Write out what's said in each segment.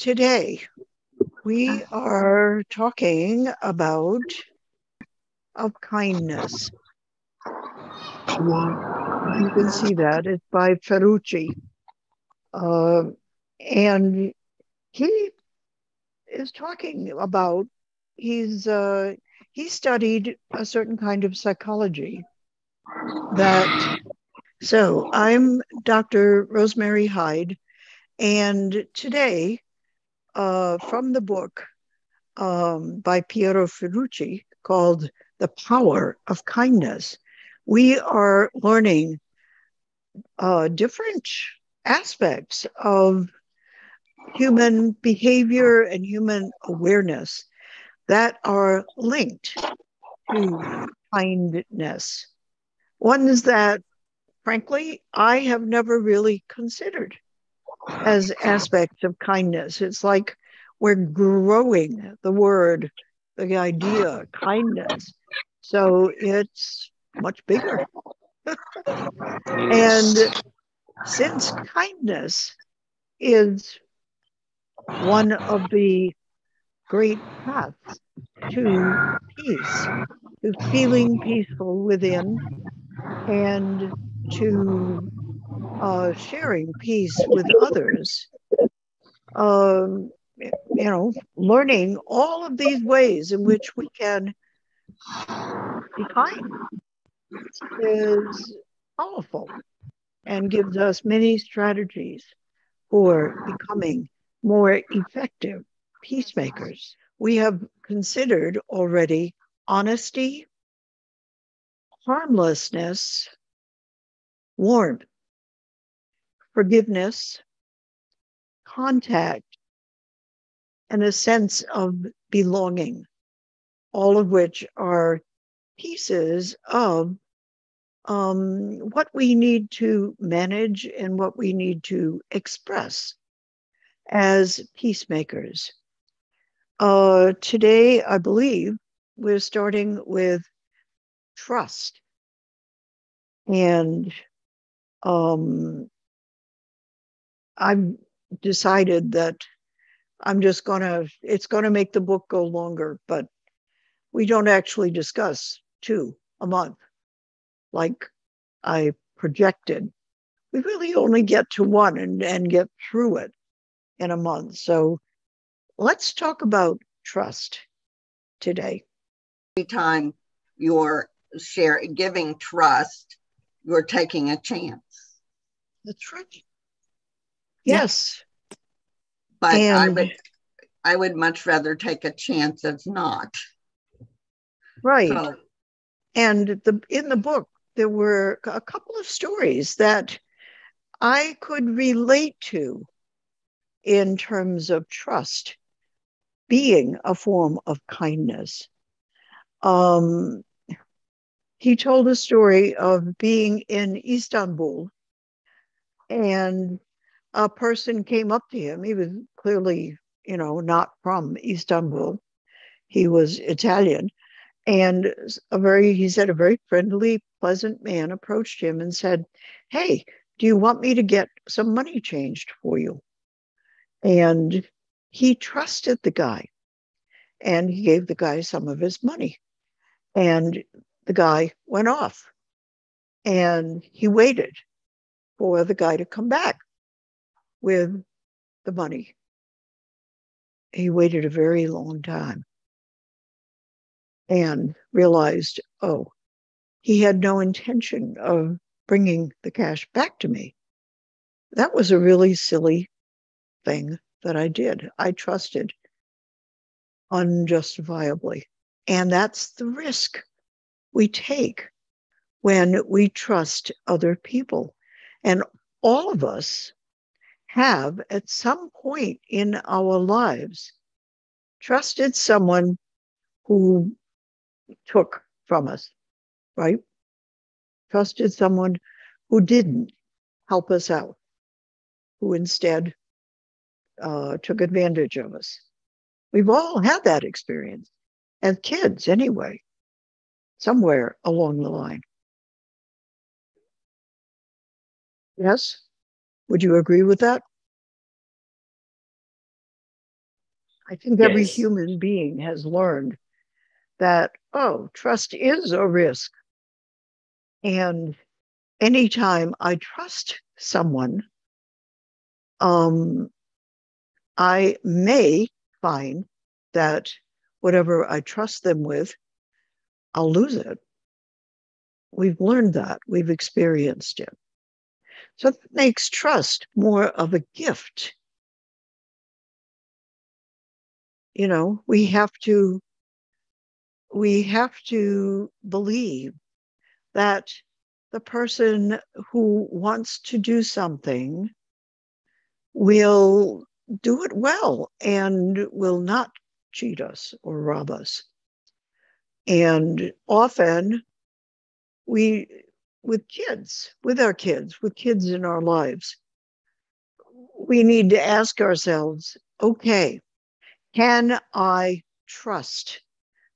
Today, we are talking about of kindness. You can see that. It's by Ferrucci. Uh, and he is talking about, he's, he studied a certain kind of psychology that, so I'm Dr. Rosemary Hyde, and today, from the book by Piero Ferrucci called The Power of Kindness, we are learning different aspects of human behavior and human awareness that are linked to kindness. Ones that, frankly, I have never really considered as aspects of kindness. It's like we're growing the word, the idea, kindness. So it's much bigger. Yes. And since kindness is one of the great paths to peace, to feeling peaceful within, and to sharing peace with others, um, learning all of these ways in which we can be kind is powerful and gives us many strategies for becoming more effective peacemakers. We have considered already honesty, harmlessness, warmth, forgiveness, contact, and a sense of belonging, all of which are pieces of what we need to manage and what we need to express as peacemakers. Today, I believe we're starting with trust. And I've decided that it's going to make the book go longer, but we don't actually discuss two a month like I projected. We really only get to one and get through it in a month. So let's talk about trust today. Every time you're giving trust, you're taking a chance. That's right. Yes. But and I would much rather take a chance as not. Right. So, and in the book, there were a couple of stories that I could relate to in terms of trust being a form of kindness. He told a story of being in Istanbul, and a person came up to him. He was clearly, not from Istanbul. He was Italian. And he said, a very friendly, pleasant man approached him and said, "Hey, do you want me to get some money changed for you?" And he trusted the guy, and he gave the guy some of his money. And the guy went off, and he waited for the guy to come back with the money. He waited a very long time and realized, oh, he had no intention of bringing the cash back to me. That was a really silly thing that I did. I trusted unjustifiably. And that's the risk we take when we trust other people. And all of us have, at some point in our lives, trusted someone who took from us, right? Trusted someone who didn't help us out, who instead took advantage of us. We've all had that experience as kids, anyway, somewhere along the line. Yes? Would you agree with that? I think every Yes. human being has learned that, oh, trust is a risk. And anytime I trust someone, um, I may find that whatever I trust them with, I'll lose it. We've learned that, we've experienced it. So that makes trust more of a gift. You know, we have to believe that the person who wants to do something will do it well and will not cheat us or rob us. And often we, with kids in our lives, we need to ask ourselves, okay, can I trust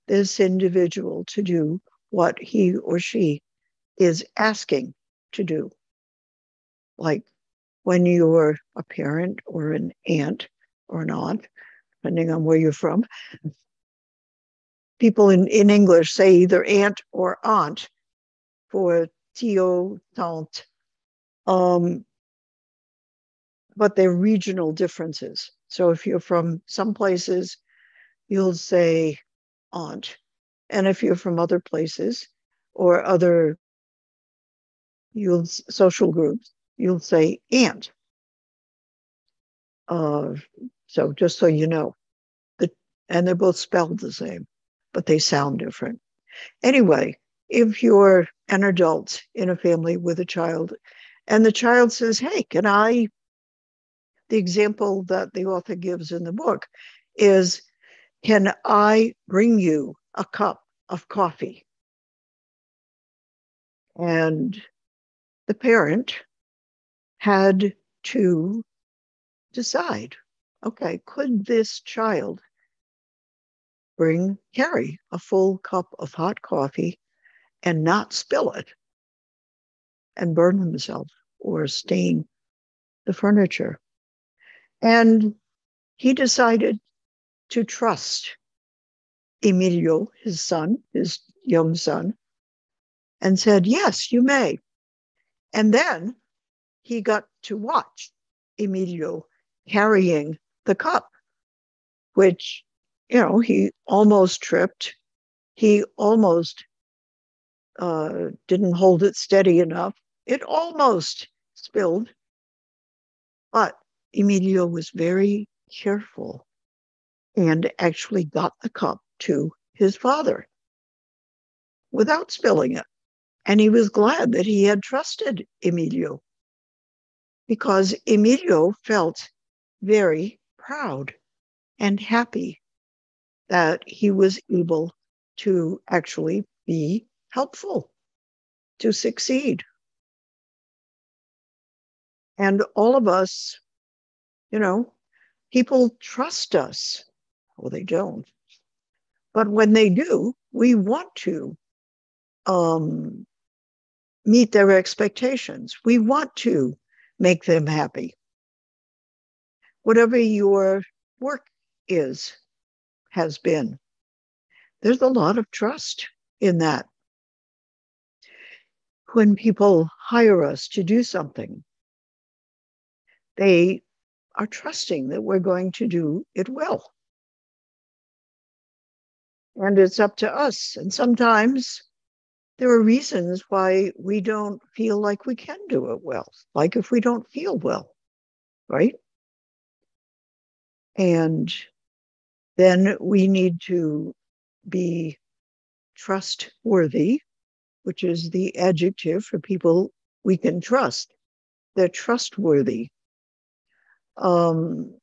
this individual to do what he or she is asking to do? Like when you're a parent or an aunt or an aunt, depending on where you're from, people in English say either aunt or aunt for tio, tante, um, but they're regional differences. So if you're from some places, you'll say aunt. And if you're from other places or other social groups, you'll say aunt. Uh, so just so you know, the, and they're both spelled the same, but they sound different. Anyway, if you're an adult in a family with a child and the child says, hey, the example that the author gives in the book is, can I bring you a cup of coffee? And the parent had to decide, okay, could this child carry a full cup of hot coffee and not spill it and burn himself or stain the furniture? And he decided to trust Emilio, his young son, and said, yes, you may. And then he got to watch Emilio carrying the cup, which, he almost tripped. He almost didn't hold it steady enough. It almost spilled, but Emilio was very careful and actually got the cup to his father without spilling it. And he was glad that he had trusted Emilio because Emilio felt very proud and happy that he was able to actually be helpful, to succeed. And all of us, people trust us. Well, they don't. But when they do, we want to um, meet their expectations. We want to make them happy. Whatever your work has been, there's a lot of trust in that. When people hire us to do something, they are trusting that we're going to do it well. And it's up to us. And sometimes there are reasons why we don't feel like we can do it well, like if we don't feel well, right? And then we need to be trustworthy, which is the adjective for people we can trust. They're trustworthy. And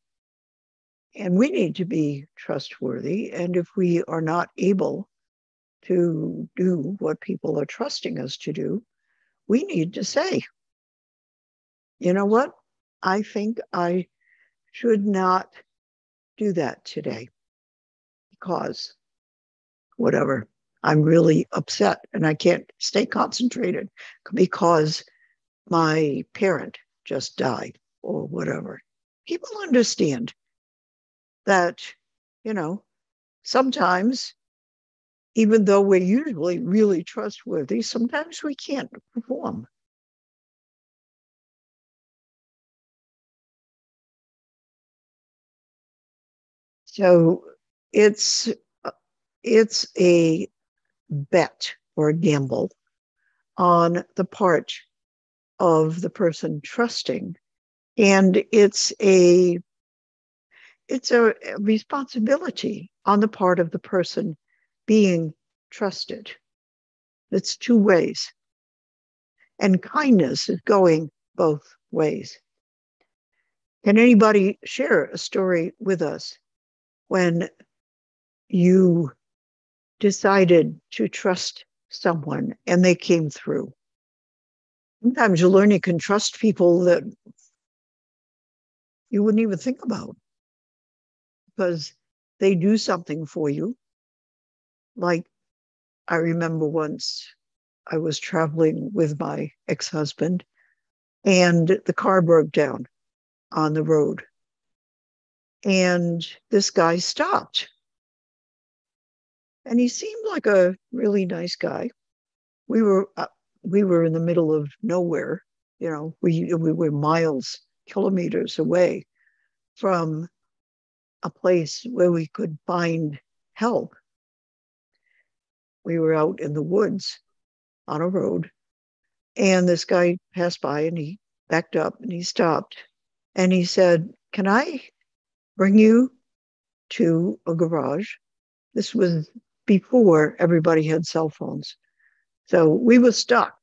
we need to be trustworthy. And if we are not able to do what people are trusting us to do, we need to say, you know what? I think I should not do that today because whatever, I'm really upset and I can't stay concentrated because my parent just died or whatever. People understand that You know, sometimes, even though we're usually really trustworthy, sometimes we can't perform. So it's it's a bet or a gamble on the part of the person trusting, and it's a responsibility on the part of the person being trusted. It's two ways, and kindness is going both ways. Can anybody share a story with us when you decided to trust someone and they came through? Sometimes you learn you can trust people that you wouldn't even think about because they do something for you. Like, I remember once I was traveling with my ex-husband and the car broke down on the road. And this guy stopped. And he seemed like a really nice guy. We were uh, we were in the middle of nowhere. We were miles, kilometers away from a place where we could find help. We were out in the woods on a road, and this guy passed by and he backed up and he stopped and he said, "Can I bring you to a garage?" This was before everybody had cell phones. So we were stuck.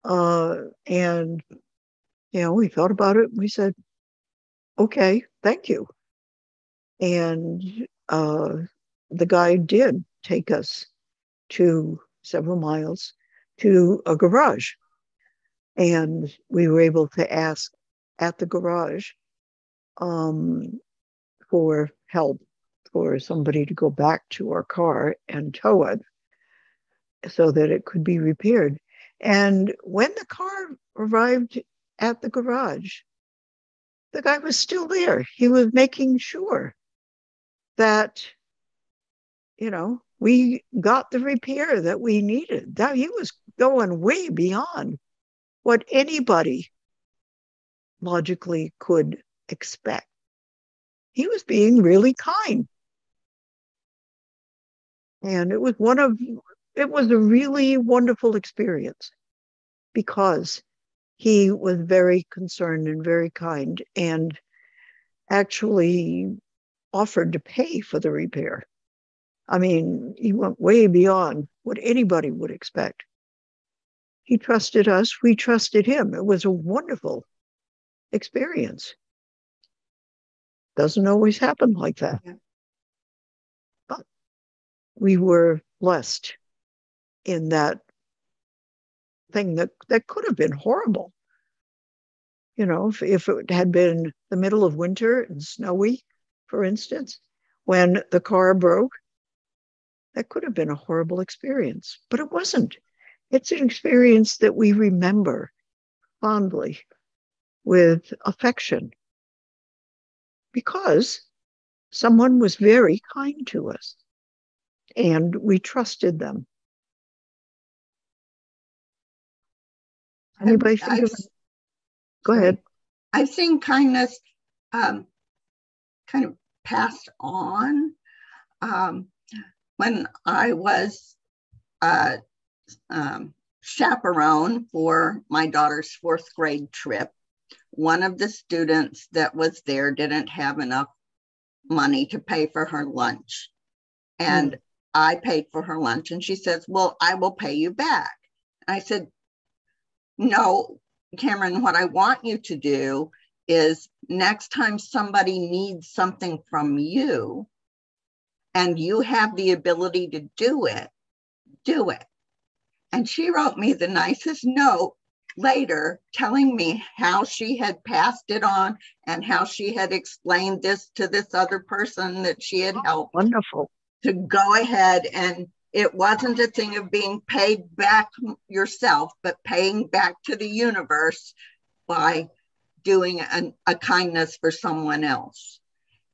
And, we thought about it. We said, okay, thank you. And the guy did take us to several miles to a garage. And we were able to ask at the garage for help, for somebody to go back to our car and tow it so that it could be repaired. And when the car arrived at the garage, the guy was still there. He was making sure that, we got the repair that we needed. That he was going way beyond what anybody logically could expect. He was being really kind. And it was a really wonderful experience because he was very concerned and very kind and actually offered to pay for the repair. I mean, he went way beyond what anybody would expect. He trusted us, we trusted him. It was a wonderful experience. Doesn't always happen like that. Yeah. But we were blessed in that thing that could have been horrible. If it had been the middle of winter and snowy, for instance, when the car broke, that could have been a horrible experience. But it wasn't. It's an experience that we remember fondly with affection because someone was very kind to us and we trusted them. Anybody think of it? Go ahead. I've seen kindness kind of passed on. When I was chaperone for my daughter's fourth grade trip, one of the students that was there didn't have enough money to pay for her lunch. And I paid for her lunch. And she says, "Well, I will pay you back." I said, "No, Cameron, what I want you to do is next time somebody needs something from you and you have the ability to do it, do it." And she wrote me the nicest note later telling me how she had passed it on and how she had explained this to this other person that she had helped. Wonderful. To go ahead, and it wasn't a thing of being paid back yourself, but paying back to the universe by doing a kindness for someone else.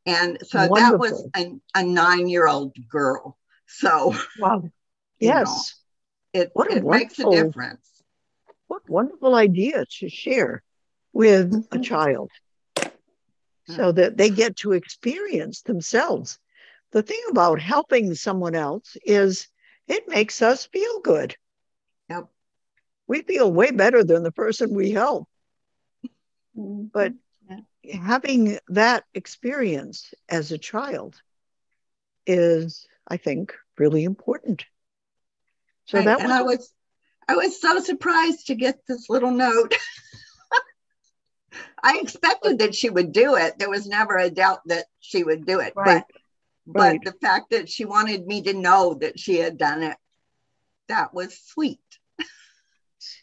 And so that was Wonderful. a 9-year-old girl. So, Wow. you know, Yes. it, What a it makes a wonderful, difference. what wonderful idea to share with a Mhm. child Yeah. so that they get to experience themselves. The thing about helping someone else is it makes us feel good. Yep. We feel way better than the person we help. But Mhm. Yeah. having that experience as a child is, I think, really important. So Right. that And was I was so surprised to get this little note. I a, expected that she would do it. There was never a doubt that she would do it. right, But right. the fact that she wanted me to know that she had done it, that was sweet.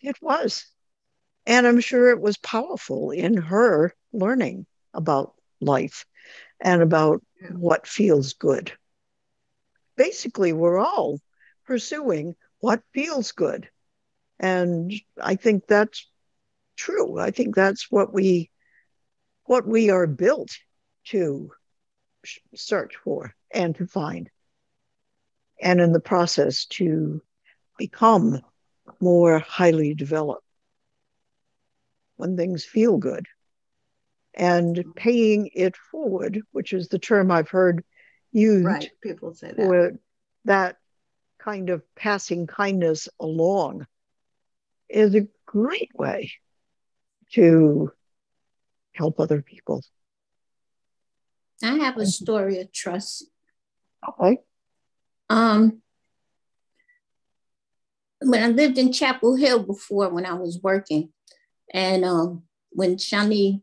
It was. And I'm sure it was powerful in her learning about life and about Yeah. what feels good. Basically, we're all pursuing what feels good. And I think that's true. I think that's what we are built to search for and to find. And in the process to become more highly developed when things feel good. And paying it forward, which is the term I've heard used Right. People say that. for that kind of passing kindness along, is a great way to help other people. I have a story of trust. Okay. Um, when I lived in Chapel Hill before, when I was working, and when Shani,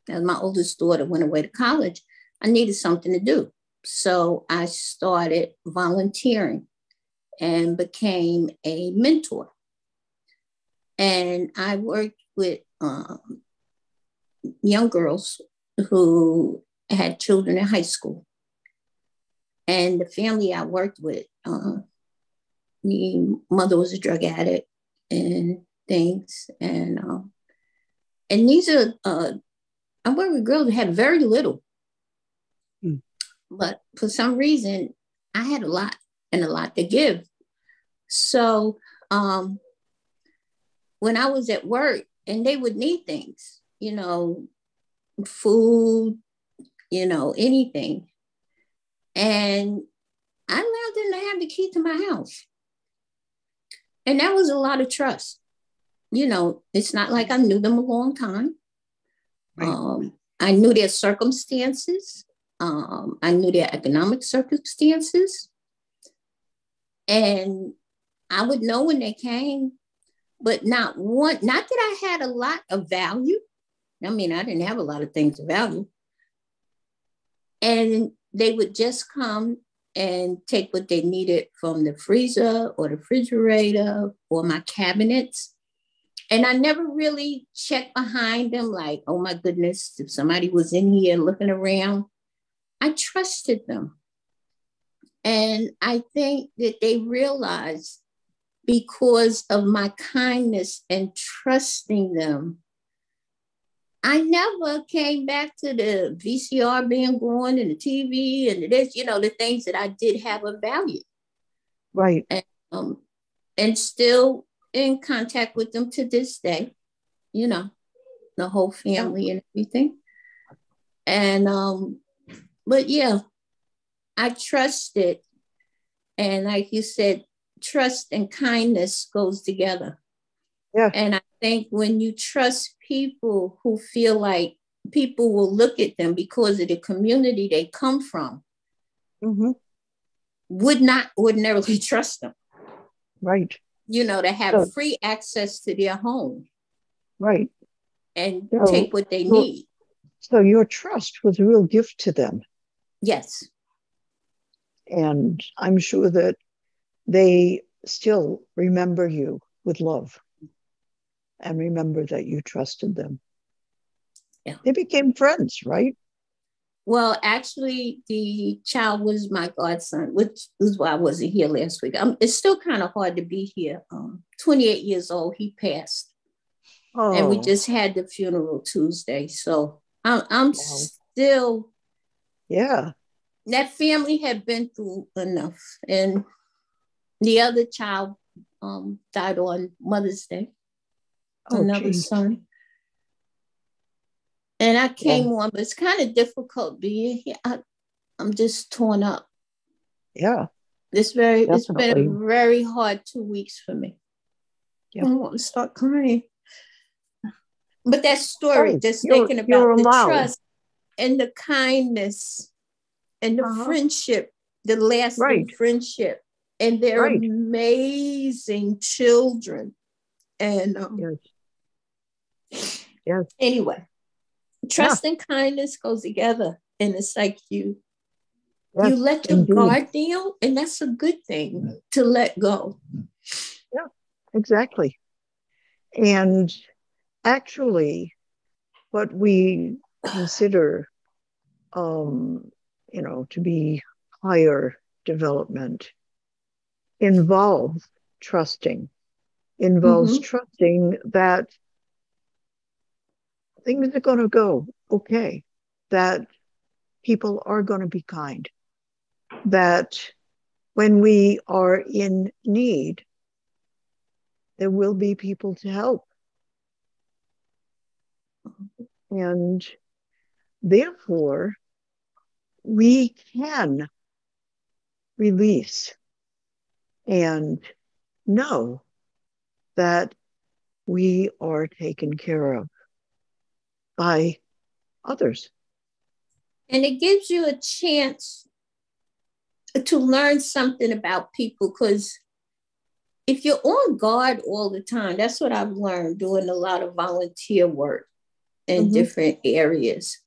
as my oldest daughter, went away to college, I needed something to do. So I started volunteering and became a mentor. And I worked with young girls who had children in high school. And the family I worked with, the mother was a drug addict and things. And these are, I worked with girls who had very little, Mm. but for some reason, I had a lot and a lot to give. So when I was at work and they would need things, food, anything. And I allowed them to have the key to my house. And that was a lot of trust. It's not like I knew them a long time. Right. I knew their circumstances. I knew their economic circumstances. And I would know when they came, but not that I had a lot of value. I mean, I didn't have a lot of things of value. And they would just come and take what they needed from the freezer or the refrigerator or my cabinets. And I never really checked behind them like, oh my goodness, if somebody was in here looking around, I trusted them. And I think that they realized because of my kindness and trusting them, I never came back to the VCR being going and the TV and this, the things that I did have a value. Right. And still in contact with them to this day, the whole family and everything. And, but yeah, I trusted. And like you said, trust and kindness goes together. Yeah. And I think when you trust people who feel like people will look at them because of the community they come from, Mm-hmm. would not ordinarily trust them. Right. To have So, free access to their home right. and So, take what they your, need. so your trust was a real gift to them. Yes. And I'm sure that they still remember you with love and remember that you trusted them. Yeah. They became friends, right? Well, actually, the child was my godson, which is why I wasn't here last week. It's still kind of hard to be here. 28 years old, he passed. And we Oh, just had the funeral Tuesday. So I'm wow. still Yeah. That family had been through enough. And the other child died on Mother's Day, Oh, another geez. son. And I Yeah. came on, but it's kind of difficult being here. I'm just torn up. Yeah. It's been Definitely. a very hard 2 weeks for me. Yep. I want to start crying. But that story, Oh, just you're thinking you're about the allowed. trust and the kindness and the Uh-huh. friendship, the lasting Right. friendship, and their Right. amazing children. And Yes. Yes. anyway, Yeah. trust and kindness goes together. And it's like you Yes, let your indeed. guard down, and that's a good thing to let go. Yeah, exactly. And actually, what we consider, um, to be higher development involves trusting, involves Mm-hmm. trusting that things are going to go okay, that people are going to be kind, that when we are in need, there will be people to help. And therefore, we can release and know that we are taken care of by others. And it gives you a chance to learn something about people, because if you're on guard all the time, that's what I've learned doing a lot of volunteer work in Mm-hmm. different areas.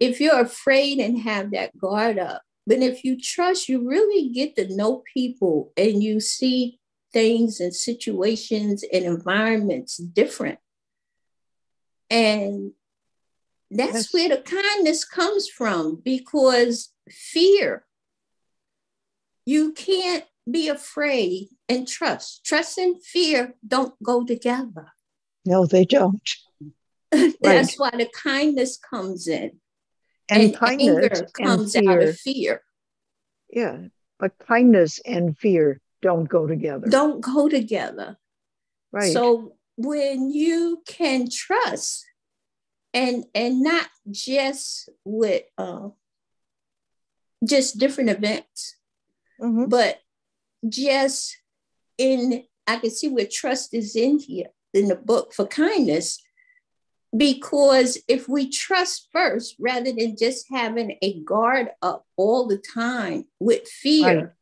If you're afraid and have that guard up, but if you trust, you really get to know people and you see things and situations and environments different. And that's Yes. where the kindness comes from, because fear, you can't be afraid and trust. Trust and fear don't go together. No, they don't. Right. That's why the kindness comes in, And and kindness anger and comes out of fear, fear. yeah, but kindness and fear don't go together. Don't go together. Right. So when you can trust, and not just with just different events, Mm-hmm. but just in, I can see where trust is in here in the book for kindness. Because if we trust first, rather than just having a guard up all the time with Right. fear,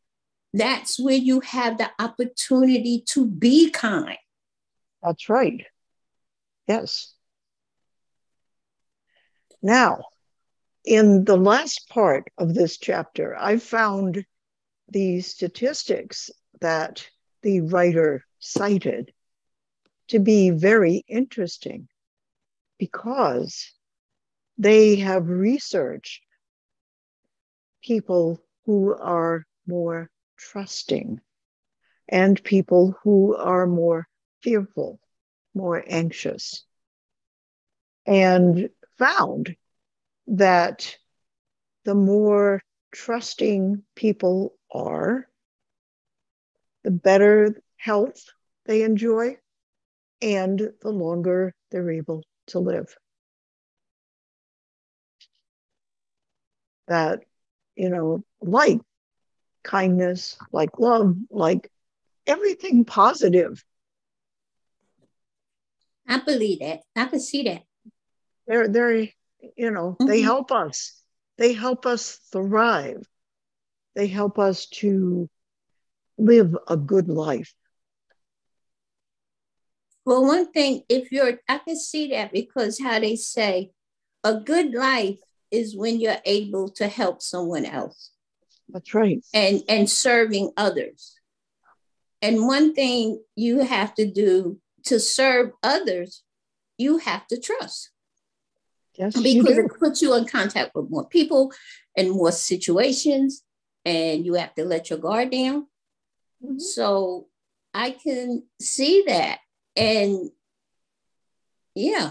that's where you have the opportunity to be kind. That's right. Yes. Now, in the last part of this chapter, I found the statistics that the writer cited to be very interesting because they have researched people who are more trusting and people who are more fearful, more anxious, and found that the more trusting people are, the better health they enjoy and the longer they're able to live. That, like kindness, like love, like everything positive, I believe that. I can see that. they're they Mm-hmm. help us. They help us thrive. They help us to live a good life. Well, one thing, I can see that, because how they say a good life is when you're able to help someone else That's right. and serving others. And one thing you have to do to serve others, you have to trust, Yes, you because do. it puts you in contact with more people and more situations, and you have to let your guard down. Mm-hmm. So I can see that. And yeah,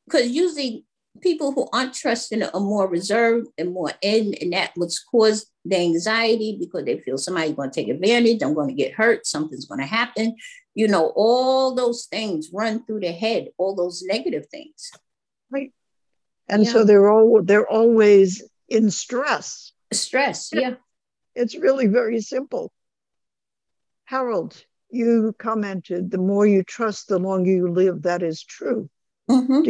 because usually people who aren't trusting are more reserved and more and that what's caused the anxiety because they feel somebody's going to take advantage, I'm going to get hurt, something's going to happen. You know, all those things run through their head, all those negative things. Right. And so they're always in stress. Stress, yeah. It's really very simple. Harold, you commented, the more you trust, the longer you live. That is true. Mm-hmm.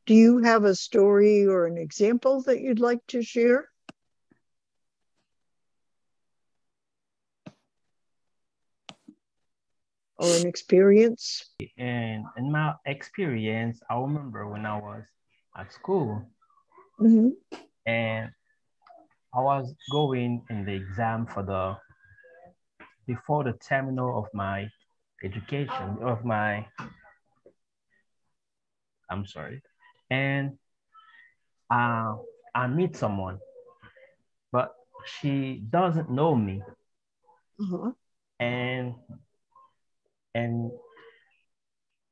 Do you have a story or an example that you'd like to share? Or an experience? And in my experience, I remember when I was at school, Mm-hmm. and I was going in the exam before the terminal of my education, I'm sorry. And I meet someone, but she doesn't know me. Uh-huh. And and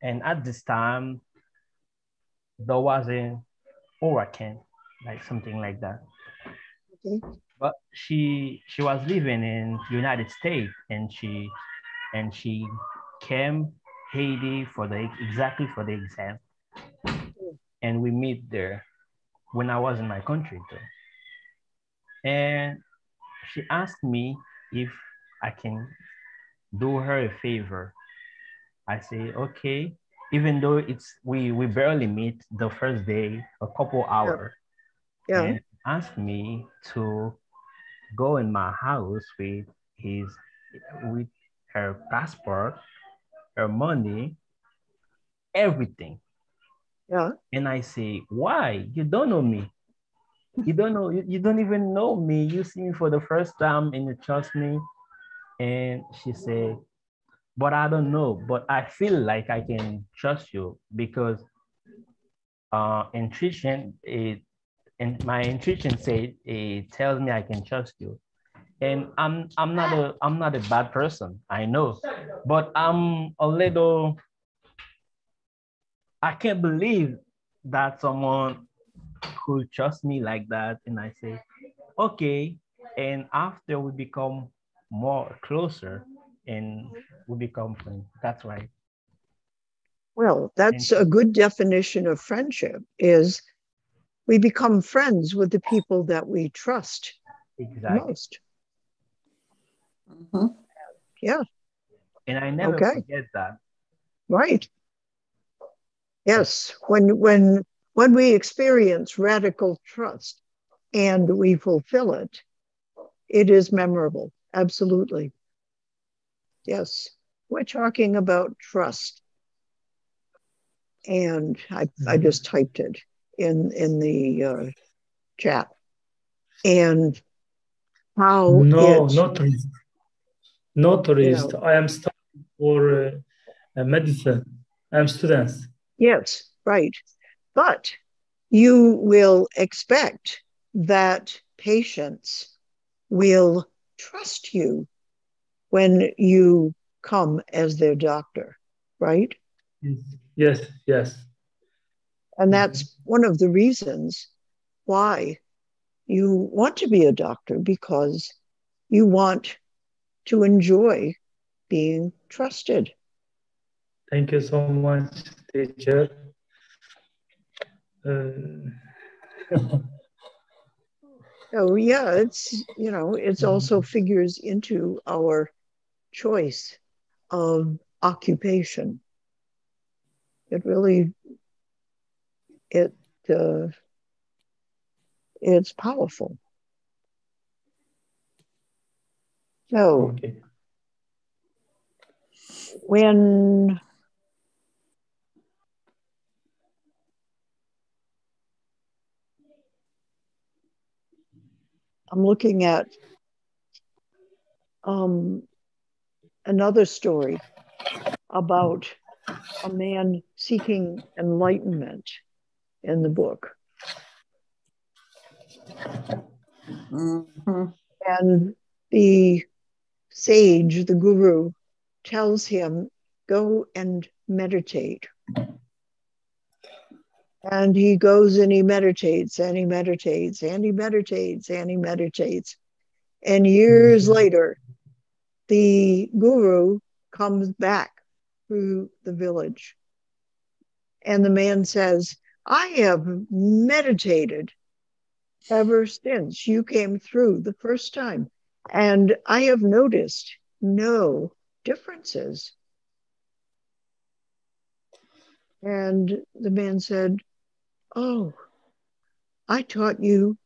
and at this time there was an hurricane, like something like that. Okay. But she was living in United States, and she came Haiti exactly for the exam, and we meet there when I was in my country though. And she asked me if I can do her a favor. I say okay, even though we barely meet the first day, a couple hours. Yeah. And asked me to go in my house with her passport, her money, everything. Yeah. And I say, why? You don't know me. You don't even know me. You see me for the first time and you trust me. And she said, but I don't know, but I feel like I can trust you because and my intuition said it tells me I can trust you. And I'm not a bad person, I know, but I'm a little, I can't believe that someone could trust me like that. And I say, okay. And after we become more closer and we become friends. That's right. Well, that's a good definition of friendship is we become friends with the people that we trust most. Mm-hmm. Yeah. And I never forget that. Right. Yes. When we experience radical trust and we fulfill it, it is memorable. Absolutely. Yes. We're talking about trust. And I just typed it in the chat. And how not tourist. No tourist. I am studying for medicine. I am students. Yes, right. But you will expect that patients will trust you when you come as their doctor, right? Yes, yes. And that's one of the reasons why you want to be a doctor, because you want to enjoy being trusted. Thank you so much, teacher. So yeah, it's also figures into our choice of occupation. It really it's powerful. So when I'm looking at another story about a man seeking enlightenment in the book. Mm-hmm. And the sage, the guru, tells him, go and meditate. And he goes and he meditates and he meditates and he meditates and he meditates. And years later, the guru comes back through the village. And the man says, I have meditated ever since you came through the first time. And I have noticed no differences. And the man said, oh, I taught you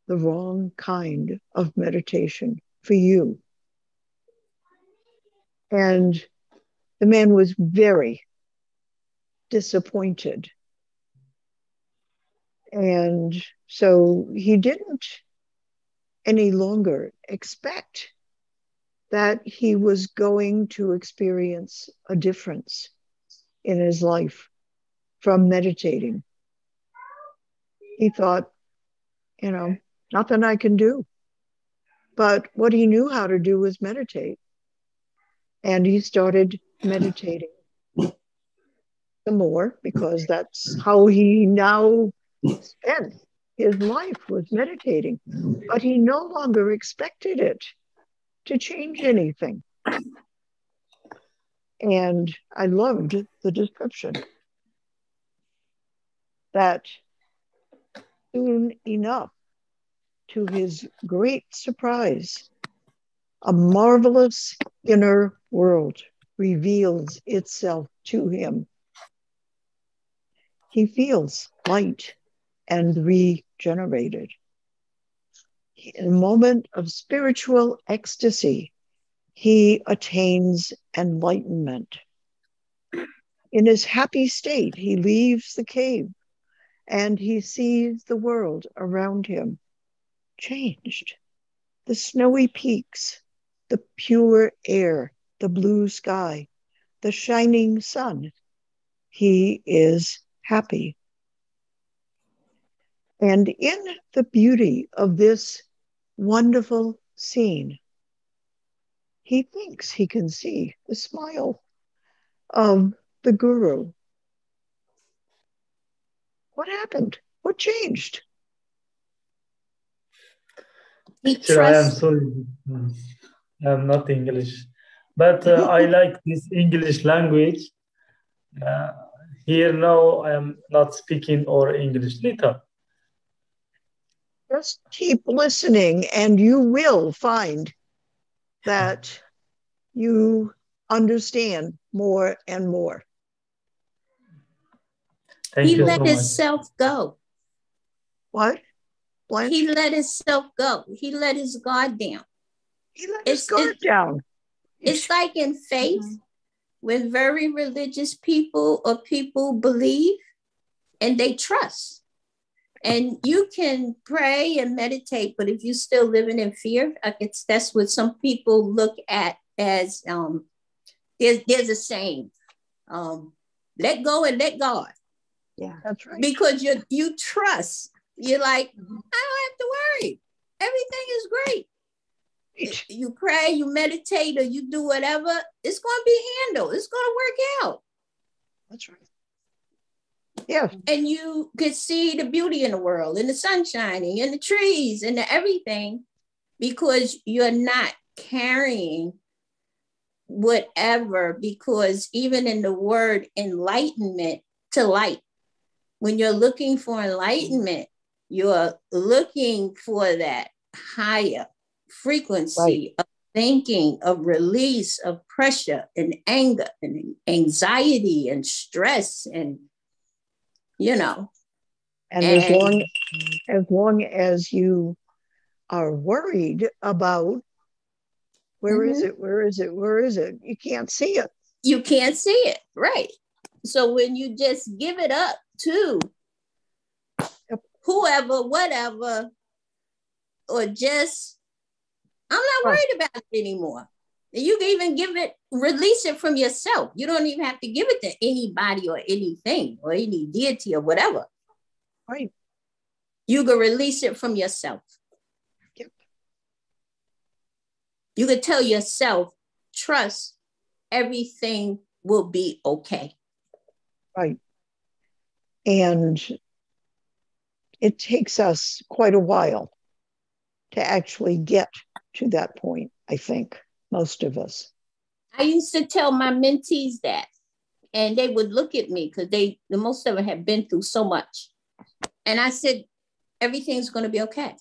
the wrong kind of meditation for you. And the man was very disappointed. And so he didn't any longer expect that he was going to experience a difference in his life from meditating. He thought, nothing I can do. But what he knew how to do was meditate. And he started meditating some more because that's how he now spent his life, was meditating. But he no longer expected it to change anything. And I loved the description that soon enough, to his great surprise, a marvelous inner world reveals itself to him. He feels light and regenerated. In a moment of spiritual ecstasy, he attains enlightenment. In his happy state, he leaves the cave and he sees the world around him changed. The snowy peaks, the pure air, the blue sky, the shining sun. He is happy. And in the beauty of this wonderful scene, he thinks he can see the smile of the guru. What happened? What changed? Teacher, I am sorry. I'm not English, but I like this English language. Here now I am not speaking or English little. Just keep listening and you will find that you understand more and more. Thank he you let so himself go. What? Blanche? He let himself go. He let his guard down. He let his guard down. It's like in faith, when very religious people or people believe and they trust. And you can pray and meditate, but if you're still living in fear, that's what some people look at as there's a saying, let go and let God. Yeah, that's right. Because you trust. You're like, I don't have to worry. Everything is great. You pray, you meditate, or you do whatever, it's going to be handled. It's going to work out. That's right. Yeah. And you could see the beauty in the world, and the sun shining, and the trees, and the everything, because you're not carrying whatever, because even in the word enlightenment, to light, when you're looking for enlightenment, you're looking for that higher frequency of thinking, of release of pressure and anger and anxiety and stress, and and as long as you are worried about where is it, you can't see it. You can't see it, right? So when you just give it up to whoever, whatever, or just, I'm not worried about it anymore. You can even release it from yourself. You don't even have to give it to anybody or anything or any deity or whatever. Right. You can release it from yourself. Yep. You can tell yourself, trust, everything will be okay. Right. And it takes us quite a while to actually get to that point, I think, most of us. I used to tell my mentees that, and they would look at me because the most of them have been through so much. And I said, everything's going to be okay.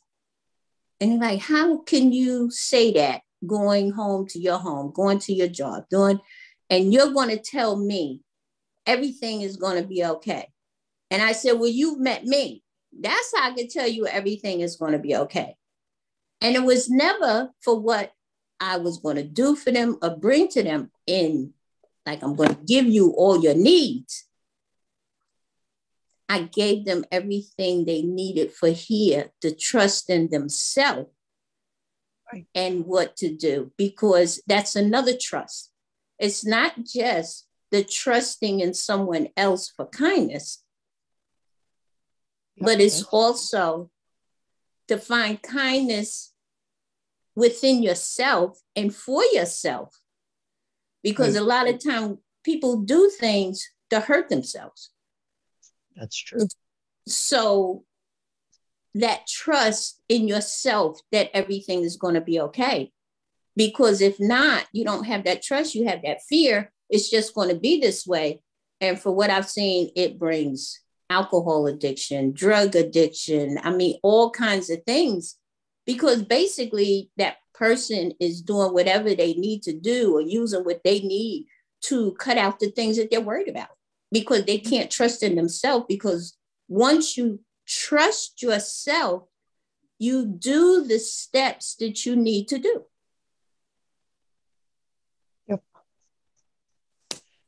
And they're like, how can you say that going home to your home, going to your job, and you're going to tell me everything is going to be okay? And I said, well, you've met me. That's how I can tell you everything is going to be okay. And it was never for what I was going to do for them or bring to them in, like, I'm going to give you all your needs. I gave them everything they needed for here to trust in themselves and what to do, because that's another trust. It's not just the trusting in someone else for kindness, but it's also to find kindness within yourself and for yourself. Because a lot of time people do things to hurt themselves. That's true. So that trust in yourself that everything is going to be okay. Because if not, you don't have that trust, you have that fear, it's just going to be this way. And for what I've seen, it brings alcohol addiction, drug addiction, I mean, all kinds of things. Because basically that person is doing whatever they need to do or using what they need to cut out the things that they're worried about, because they can't trust in themselves. Because once you trust yourself, you do the steps that you need to do. Yep.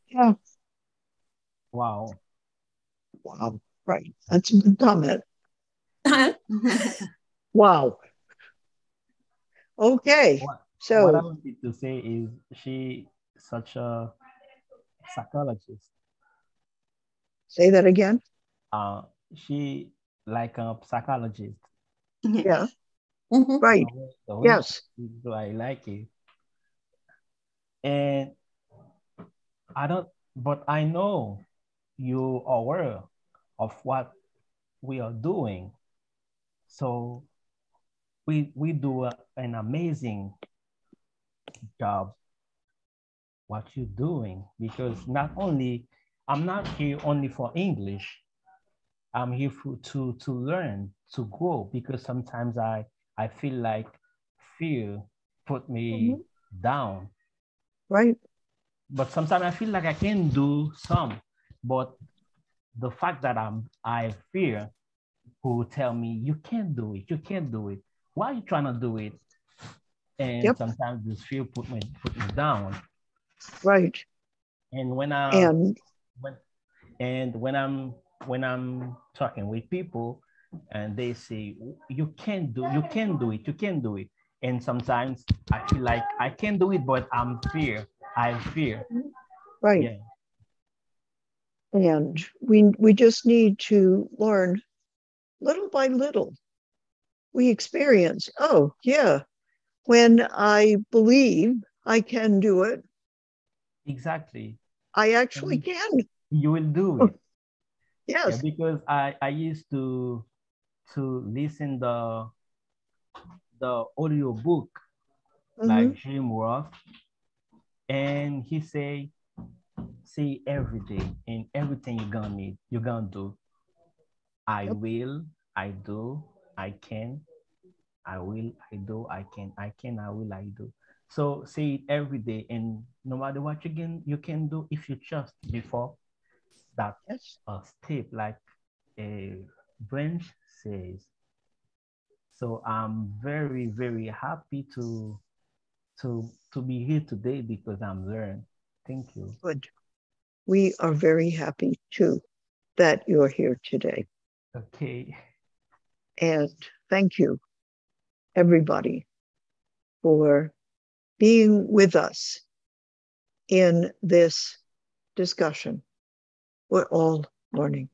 Yeah. Wow. Wow. Right. That's a good comment. Wow. Okay. What I wanted to say is she such a psychologist. Say that again. She like a psychologist. Yeah. Mm-hmm. Right. Yes. I like it. And but I know you are aware of what we are doing. So we do an amazing job what you're doing, because not only I'm not here only for English. I'm here to learn, to grow, because sometimes I feel like fear put me down. Right. But sometimes I feel like I can do some, but the fact that I fear who tell me you can't do it, you can't do it. Why are you trying to do it? And sometimes this fear put me down. Right. And when I'm talking with people and they say you can't do it, and sometimes I feel like I can do it, but I fear. Right. Yeah. And we just need to learn little by little. We experience, oh yeah, when I believe I can do it, exactly, I actually can. You will do it. Yes. Yeah, because I used to listen the audio book, like Jim Roth, and he say every day and everything you're gonna do. I will, I do, I can, I will, I do, I can, I will, I do. So say it every day, and no matter what you can do if you trust before that step, like a branch says. So I'm very, very happy to be here today because I'm learned. Thank you. Good. We are very happy too that you're here today. Okay. And thank you, everybody, for being with us in this discussion. We're all learning.